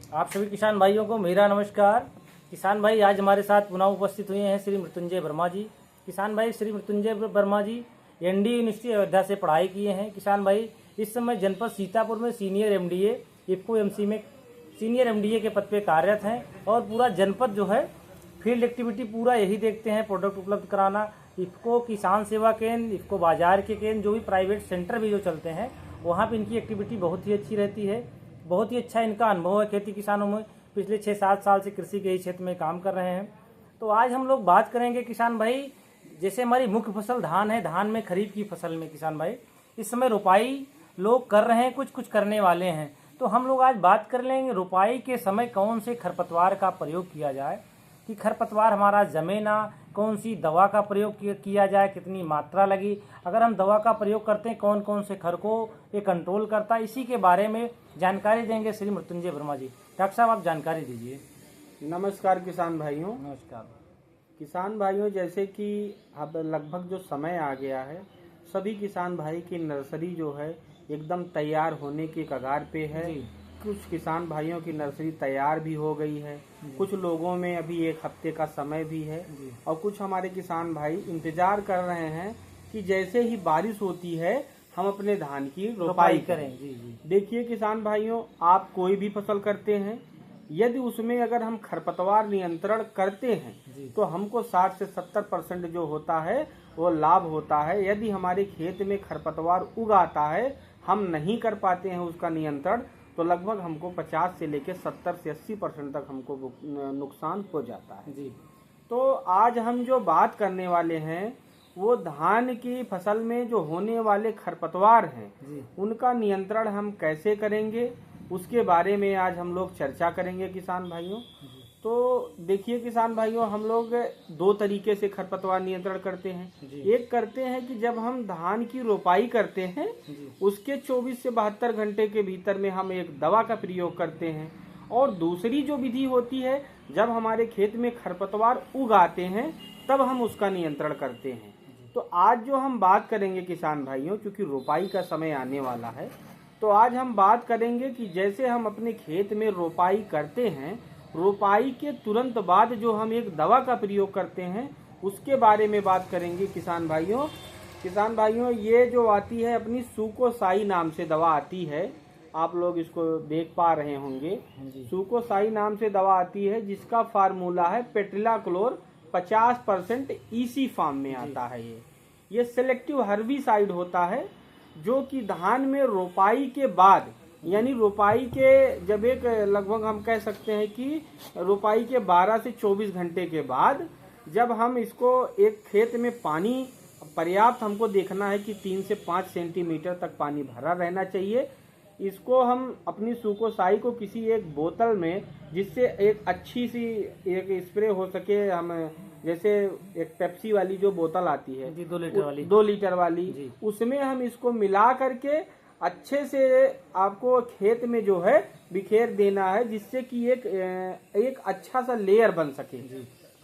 आप सभी किसान भाइयों को मेरा नमस्कार। किसान भाई, आज हमारे साथ पुनः उपस्थित हुए हैं श्री मृत्युंजय वर्मा जी। किसान भाई, श्री मृत्युंजय वर्मा जी एनडी यूनिवर्सिटी अयोध्या से पढ़ाई किए हैं। किसान भाई, इस समय जनपद सीतापुर में सीनियर एमडीए इफ्को एमसी में सीनियर एमडीए के पद पे कार्यरत हैं और पूरा जनपद जो है फील्ड एक्टिविटी पूरा यही देखते हैं, प्रोडक्ट उपलब्ध कराना। इफ्को किसान सेवा केंद्र, इफ्को बाजार के केंद्र, जो भी प्राइवेट सेंटर भी जो चलते हैं वहाँ पे इनकी एक्टिविटी बहुत ही अच्छी रहती है। बहुत ही अच्छा इनका अनुभव है खेती किसानों में। पिछले 6-7 साल से कृषि के ही क्षेत्र में काम कर रहे हैं। तो आज हम लोग बात करेंगे किसान भाई, जैसे हमारी मुख्य फसल धान है, धान में खरीफ की फसल में किसान भाई इस समय रुपाई लोग कर रहे हैं, कुछ कुछ करने वाले हैं। तो हम लोग आज बात कर लेंगे रुपाई के समय कौन से खरपतवार का प्रयोग किया जाए, कि खरपतवार हमारा जमे ना, कौन सी दवा का प्रयोग किया जाए, कितनी मात्रा लगी, अगर हम दवा का प्रयोग करते हैं कौन कौन से खर को ये कंट्रोल करता है, इसी के बारे में जानकारी देंगे श्री मृत्युंजय वर्मा जी। डॉक्टर साहब, आप जानकारी दीजिए। नमस्कार किसान भाइयों। नमस्कार किसान भाइयों, जैसे कि अब लगभग जो समय आ गया है, सभी किसान भाई की नर्सरी जो है एकदम तैयार होने के कगार पे है। कुछ किसान भाइयों की नर्सरी तैयार भी हो गई है, कुछ लोगों में अभी 1 हफ्ते का समय भी है और कुछ हमारे किसान भाई इंतजार कर रहे हैं कि जैसे ही बारिश होती है हम अपने धान की रोपाई करें। देखिए किसान भाइयों, आप कोई भी फसल करते हैं, यदि उसमें अगर हम खरपतवार नियंत्रण करते हैं तो हमको 60 से 70% जो होता है वो लाभ होता है। यदि हमारे खेत में खरपतवार उग आता है, हम नहीं कर पाते हैं उसका नियंत्रण, तो लगभग हमको 50 से लेकर 70 से 80% तक हमको नुकसान हो जाता है जी। तो आज हम जो बात करने वाले हैं वो धान की फसल में जो होने वाले खरपतवार हैं उनका नियंत्रण हम कैसे करेंगे, उसके बारे में आज हम लोग चर्चा करेंगे किसान भाइयों। तो देखिए किसान भाइयों, हम लोग 2 तरीके से खरपतवार नियंत्रण करते हैं। एक करते हैं कि जब हम धान की रोपाई करते हैं उसके 24 से 72 घंटे के भीतर में हम एक दवा का प्रयोग करते हैं, और दूसरी जो विधि होती है जब हमारे खेत में खरपतवार उग आते हैं तब हम उसका नियंत्रण करते हैं। तो आज जो हम बात करेंगे किसान भाइयों, क्योंकि रोपाई का समय आने वाला है, तो आज हम बात करेंगे कि जैसे हम अपने खेत में रोपाई करते हैं, रोपाई के तुरंत बाद जो हम एक दवा का प्रयोग करते हैं उसके बारे में बात करेंगे किसान भाइयों। किसान भाइयों, ये जो आती है अपनी सुकोसाई नाम से दवा आती है, आप लोग इसको देख पा रहे होंगे। सुकोसाई नाम से दवा आती है जिसका फार्मूला है पेट्रिलाक्लोर 50% ईसी फॉर्म में आता है। ये सेलेक्टिव हर्बिसाइड होता है जो कि धान में रोपाई के बाद, यानी रोपाई के जब एक लगभग हम कह सकते हैं कि रोपाई के 12 से 24 घंटे के बाद जब हम इसको एक खेत में पानी पर्याप्त हमको देखना है कि 3 से 5 सेंटीमीटर तक पानी भरा रहना चाहिए, इसको हम अपनी सुकोसाई को किसी एक बोतल में, जिससे एक अच्छी सी एक स्प्रे हो सके, हम जैसे एक पेप्सी वाली जो बोतल आती है 2 लीटर वाली उसमें हम इसको मिला करके अच्छे से आपको खेत में जो है बिखेर देना है, जिससे कि एक अच्छा सा लेयर बन सके।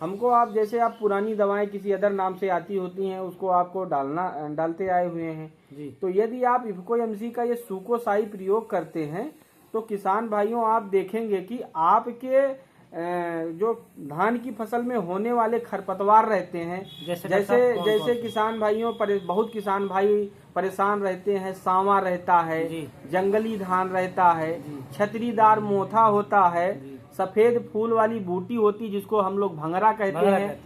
हमको आप जैसे आप पुरानी दवाएं किसी अदर नाम से आती होती हैं उसको आपको डालते आए हुए हैं। तो यदि आप इफ्को एमसी का ये सुकोसाई प्रयोग करते हैं तो किसान भाइयों आप देखेंगे कि आपके जो धान की फसल में होने वाले खरपतवार रहते हैं, जैसे किसान भाइयों बहुत किसान भाई परेशान रहते हैं। सांवा रहता है, जंगली धान रहता है, छतरीदार मोथा होता है, सफेद फूल वाली बूटी होती जिसको हम लोग भंगरा कहते हैं,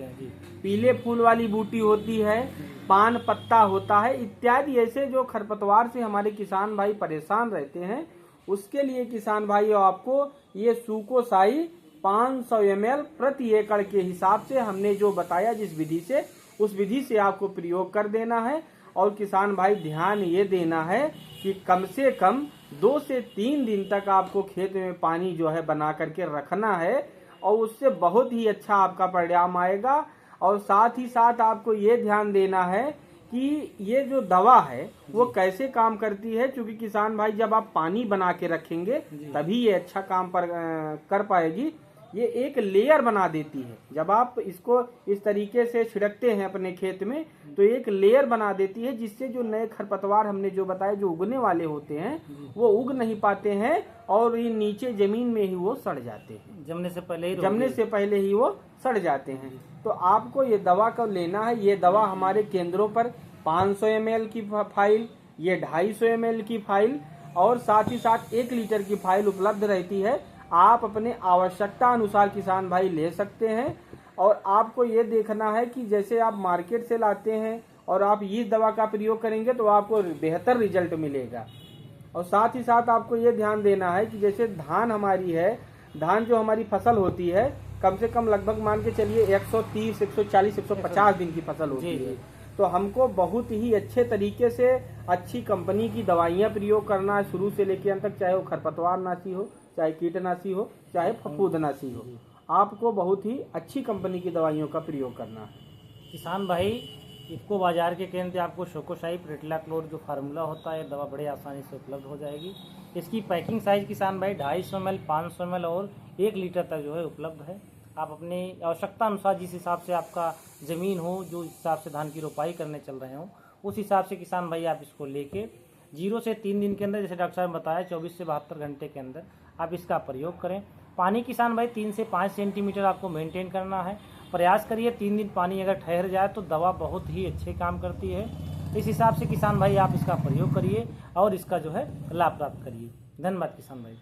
पीले फूल वाली बूटी होती है, पान पत्ता होता है, इत्यादि ऐसे जो खरपतवार से हमारे किसान भाई परेशान रहते हैं, उसके लिए किसान भाई आपको ये सुकोसाई 500 ml प्रति एकड़ के हिसाब से हमने जो बताया जिस विधि से, उस विधि से आपको प्रयोग कर देना है। और किसान भाई ध्यान ये देना है कि कम से कम 2 से 3 दिन तक आपको खेत में पानी जो है बना करके रखना है, और उससे बहुत ही अच्छा आपका परिणाम आएगा। और साथ ही साथ आपको ये ध्यान देना है कि ये जो दवा है वो कैसे काम करती है, क्योंकि किसान भाई जब आप पानी बना के रखेंगे तभी ये अच्छा काम कर पाएगी। ये एक लेयर बना देती है। जब आप इसको इस तरीके से छिड़कते हैं अपने खेत में तो एक लेयर बना देती है, जिससे जो नए खरपतवार हमने जो बताया जो उगने वाले होते हैं वो उग नहीं पाते हैं और ये नीचे जमीन में ही वो सड़ जाते हैं, जमने से पहले ही वो सड़ जाते हैं। तो आपको ये दवा कब लेना है, ये दवा हमारे केंद्रों पर 500 ml की फाइल, ये 250 ml की फाइल और साथ ही साथ 1 लीटर की फाइल उपलब्ध रहती है। आप अपने आवश्यकता अनुसार किसान भाई ले सकते हैं। और आपको ये देखना है कि जैसे आप मार्केट से लाते हैं और आप इस दवा का प्रयोग करेंगे तो आपको बेहतर रिजल्ट मिलेगा। और साथ ही साथ आपको ये ध्यान देना है कि जैसे धान हमारी है, धान जो हमारी फसल होती है कम से कम लगभग मान के चलिए 130, 140, 150 दिन की फसल होती है। तो हमको बहुत ही अच्छे तरीके से अच्छी कंपनी की दवाइयाँ प्रयोग करना है शुरू से लेकर अंत तक, चाहे वो खरपतवार नाशी हो, चाहे कीटनाशी हो, चाहे फफूंदनाशी हो। आपको बहुत ही अच्छी कंपनी की दवाइयों का प्रयोग करना है। किसान भाई, इफको बाजार के केंद्र आपको शोकोशाई प्रेटलाक्लोर जो फार्मूला होता है दवा बड़े आसानी से उपलब्ध हो जाएगी। इसकी पैकिंग साइज किसान भाई 250 ml, 500 ml और 1 लीटर तक जो है उपलब्ध है। आप अपनी आवश्यकता अनुसार जिस हिसाब से आपका ज़मीन हो, जो हिसाब से धान की रोपाई करने चल रहे हो, उस हिसाब से किसान भाई आप इसको लेके 0 से 3 दिन के अंदर, जैसे डॉक्टर साहब ने बताया 24 से 72 घंटे के अंदर आप इसका प्रयोग करें। पानी किसान भाई 3 से 5 सेंटीमीटर आपको मेंटेन करना है। प्रयास करिए 3 दिन पानी अगर ठहर जाए तो दवा बहुत ही अच्छे काम करती है। इस हिसाब से किसान भाई आप इसका प्रयोग करिए और इसका जो है लाभ प्राप्त करिए। धन्यवाद किसान भाई।